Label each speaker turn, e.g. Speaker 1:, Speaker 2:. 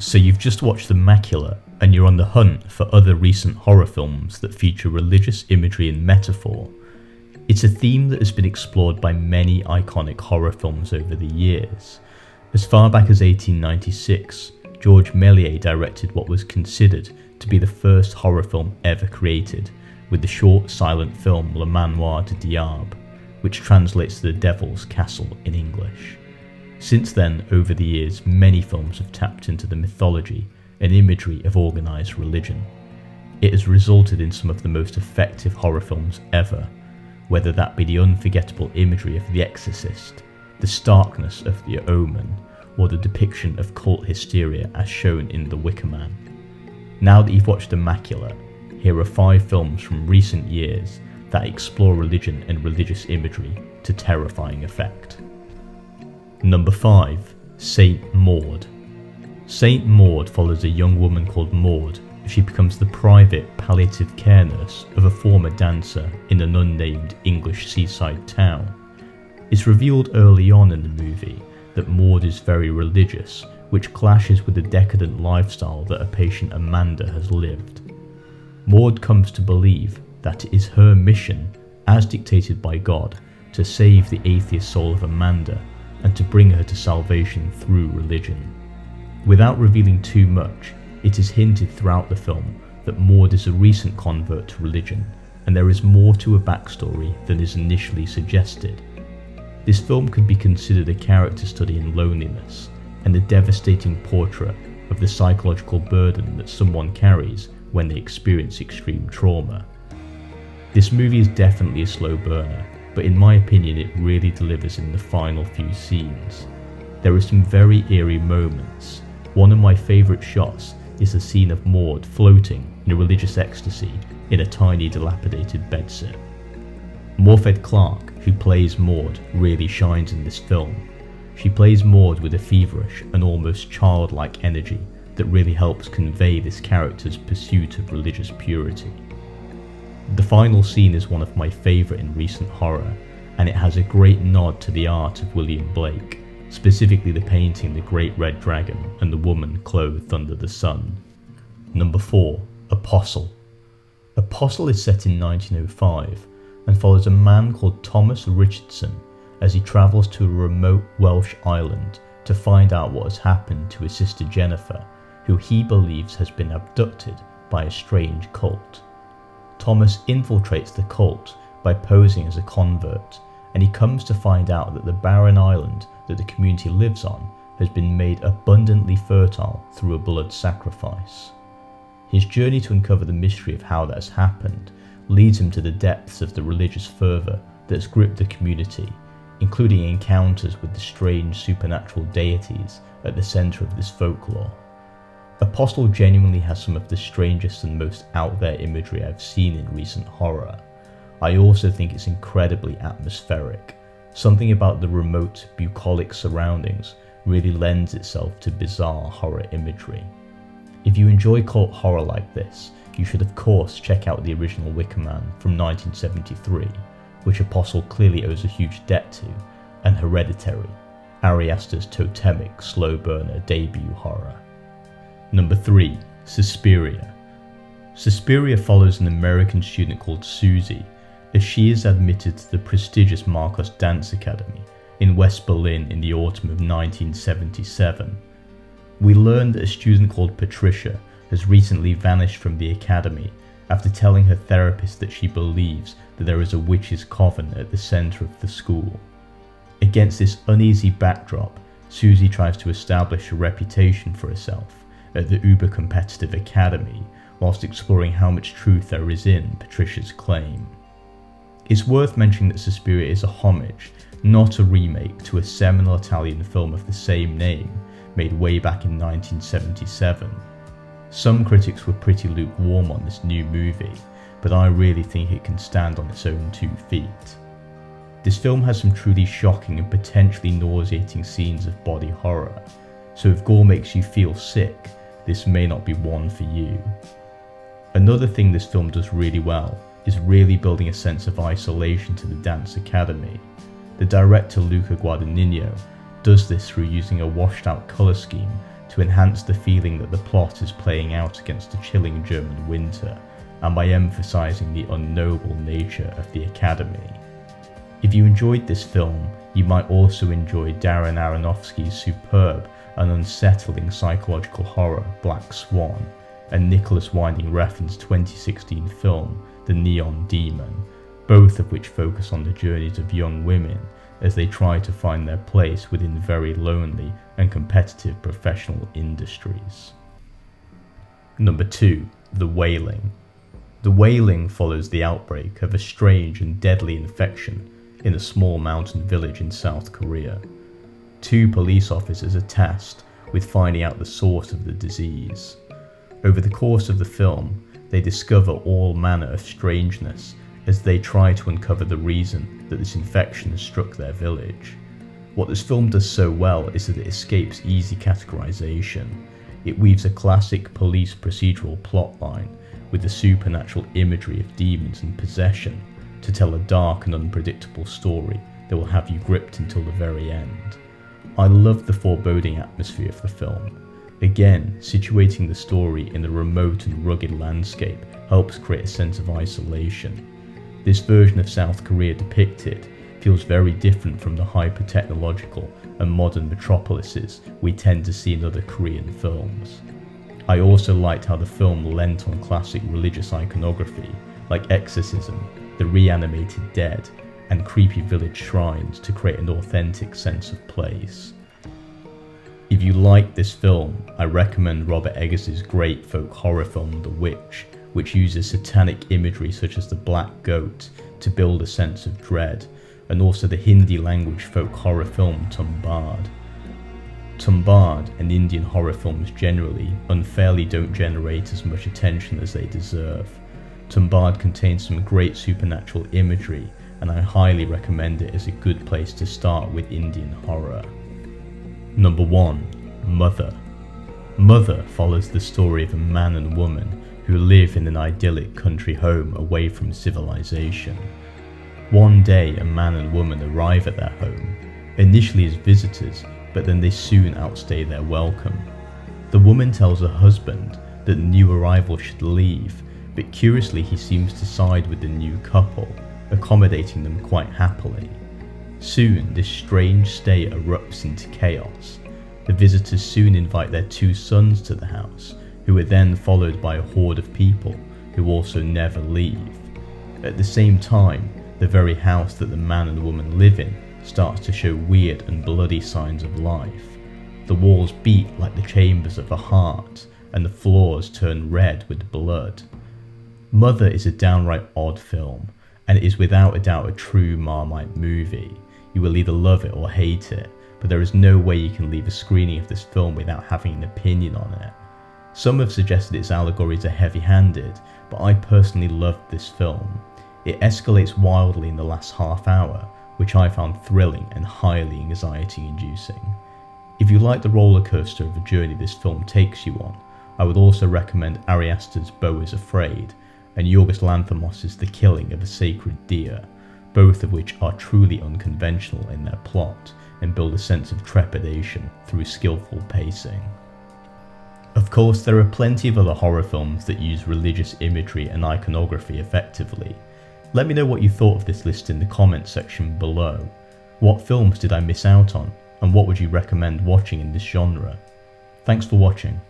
Speaker 1: So you've just watched Immaculate, and you're on the hunt for other recent horror films that feature religious imagery and metaphor. It's a theme that has been explored by many iconic horror films over the years. As far back as 1896, George Méliès directed what was considered to be the first horror film ever created, with the short silent film Le Manoir du Diable, which translates to the Devil's Castle in English. Since then, over the years, many films have tapped into the mythology and imagery of organised religion. It has resulted in some of the most effective horror films ever, whether that be the unforgettable imagery of The Exorcist, the starkness of The Omen, or the depiction of cult hysteria as shown in The Wicker Man. Now that you've watched Immaculate, here are 5 films from recent years that explore religion and religious imagery to terrifying effect. Number 5. Saint Maud. Saint Maud follows a young woman called Maud as she becomes the private palliative care nurse of a former dancer in an unnamed English seaside town. It's revealed early on in the movie that Maud is very religious, which clashes with the decadent lifestyle that her patient Amanda has lived. Maud comes to believe that it is her mission, as dictated by God, to save the atheist soul of Amanda and to bring her to salvation through religion. Without revealing too much, it is hinted throughout the film that Maud is a recent convert to religion, and there is more to her backstory than is initially suggested. This film could be considered a character study in loneliness and a devastating portrait of the psychological burden that someone carries when they experience extreme trauma. This movie is definitely a slow burner, but in my opinion it really delivers in the final few scenes. There are some very eerie moments. One of my favourite shots is the scene of Maud floating in a religious ecstasy in a tiny dilapidated bedsit. Morfydd Clark, who plays Maud, really shines in this film. She plays Maud with a feverish and almost childlike energy that really helps convey this character's pursuit of religious purity. The final scene is one of my favourite in recent horror, and it has a great nod to the art of William Blake, specifically the painting The Great Red Dragon and the woman clothed under the sun. Number 4. Apostle. Apostle is set in 1905 and follows a man called Thomas Richardson as he travels to a remote Welsh island to find out what has happened to his sister Jennifer, who he believes has been abducted by a strange cult. Thomas infiltrates the cult by posing as a convert, and he comes to find out that the barren island that the community lives on has been made abundantly fertile through a blood sacrifice. His journey to uncover the mystery of how that has happened leads him to the depths of the religious fervour that's gripped the community, including encounters with the strange supernatural deities at the centre of this folklore. Apostle genuinely has some of the strangest and most out there imagery I've seen in recent horror. I also think it's incredibly atmospheric. Something about the remote, bucolic surroundings really lends itself to bizarre horror imagery. If you enjoy cult horror like this, you should of course check out the original Wicker Man from 1973, which Apostle clearly owes a huge debt to, and Hereditary, Ari Aster's totemic slow burner debut horror. Number 3. Suspiria. Suspiria follows an American student called Susie as she is admitted to the prestigious Marcos Dance Academy in West Berlin in the autumn of 1977. We learn that a student called Patricia has recently vanished from the academy after telling her therapist that she believes that there is a witch's coven at the centre of the school. Against this uneasy backdrop, Susie tries to establish a reputation for herself at the uber-competitive academy, whilst exploring how much truth there is in Patricia's claim. It's worth mentioning that Suspiria is a homage, not a remake, to a seminal Italian film of the same name, made way back in 1977. Some critics were pretty lukewarm on this new movie, but I really think it can stand on its own 2 feet. This film has some truly shocking and potentially nauseating scenes of body horror, so if gore makes you feel sick, this may not be one for you. Another thing this film does really well is really building a sense of isolation to the dance academy. The director Luca Guadagnino does this through using a washed out colour scheme to enhance the feeling that the plot is playing out against a chilling German winter, and by emphasising the unknowable nature of the Academy. If you enjoyed this film, you might also enjoy Darren Aronofsky's superb and unsettling psychological horror Black Swan, and Nicholas Winding Refn's 2016 film The Neon Demon, both of which focus on the journeys of young women as they try to find their place within very lonely and competitive professional industries. Number 2. The Wailing. The Wailing follows the outbreak of a strange and deadly infection in a small mountain village in South Korea. 2 police officers are tasked with finding out the source of the disease. Over the course of the film, they discover all manner of strangeness as they try to uncover the reason that this infection has struck their village. What this film does so well is that it escapes easy categorization. It weaves a classic police procedural plotline with the supernatural imagery of demons and possession to tell a dark and unpredictable story that will have you gripped until the very end. I love the foreboding atmosphere of the film. Again, situating the story in a remote and rugged landscape helps create a sense of isolation. This version of South Korea depicted feels very different from the hyper-technological and modern metropolises we tend to see in other Korean films. I also liked how the film lent on classic religious iconography like exorcism, the reanimated dead, and creepy village shrines to create an authentic sense of place. If you like this film, I recommend Robert Eggers' great folk horror film The Witch, which uses satanic imagery such as the black goat to build a sense of dread, and also the Hindi language folk horror film Tumbad. Tumbad and Indian horror films generally unfairly don't generate as much attention as they deserve. Tumbad contains some great supernatural imagery, and I highly recommend it as a good place to start with Indian horror. Number 1. Mother. Mother follows the story of a man and woman who live in an idyllic country home away from civilization. One day, a man and woman arrive at their home, initially as visitors, but then they soon outstay their welcome. The woman tells her husband that the new arrival should leave, but curiously he seems to side with the new couple, accommodating them quite happily. Soon, this strange stay erupts into chaos. The visitors soon invite their 2 sons to the house, who are then followed by a horde of people who also never leave. At the same time, the very house that the man and woman live in starts to show weird and bloody signs of life. The walls beat like the chambers of a heart, and the floors turn red with blood. Mother is a downright odd film, and it is without a doubt a true Marmite movie. You will either love it or hate it, but there is no way you can leave a screening of this film without having an opinion on it. Some have suggested its allegories are heavy-handed, but I personally loved this film. It escalates wildly in the last half hour, which I found thrilling and highly anxiety-inducing. If you like the roller coaster of a journey this film takes you on, I would also recommend Ari Aster's Beau is Afraid and Yorgos Lanthimos' The Killing of a Sacred Deer, both of which are truly unconventional in their plot and build a sense of trepidation through skillful pacing. Of course, there are plenty of other horror films that use religious imagery and iconography effectively. Let me know what you thought of this list in the comments section below. What films did I miss out on, and what would you recommend watching in this genre? Thanks for watching.